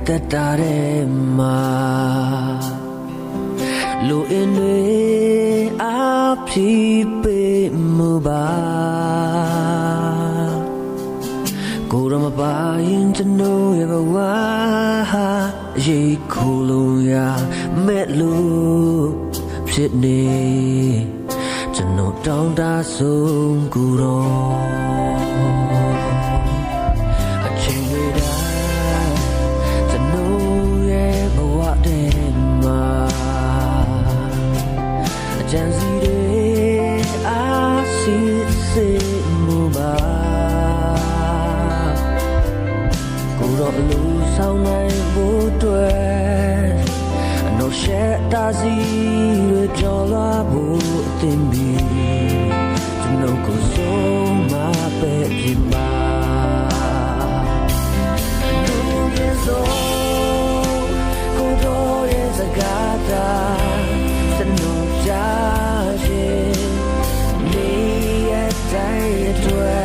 သက်တာတဲ့မှာလူအင်းတွေအဖြစ်ပေးမှုပါကိုရမပါရင်ကျွန်တော်ရဲ့ဘဝရေခိုးလို့ရမဲ့လို့ဖြစ်နေကျွန်တော်တောင်းတဆုံးကူတော့အချိန်တွေတိုင်းကျွန်တော်ရဲ့ဘဝတဲ့မှာအကြံစီတွေအားစီစေမှုပါကိုတော့လူဆောင်နိုင်ဖို့တွေ့အနှုတ်ဆက်တာစီတွေကြော်လာဖို့အသင်ပြီးကျွန်တော်ကိုဆုံးမပဲဖြစ်မှာလူရဲ့ဆုံးကိုတော့ရဲ့စကားတာကျွန်တော်ကြားခြင်းနေရဲ့တိုင်းအတွက်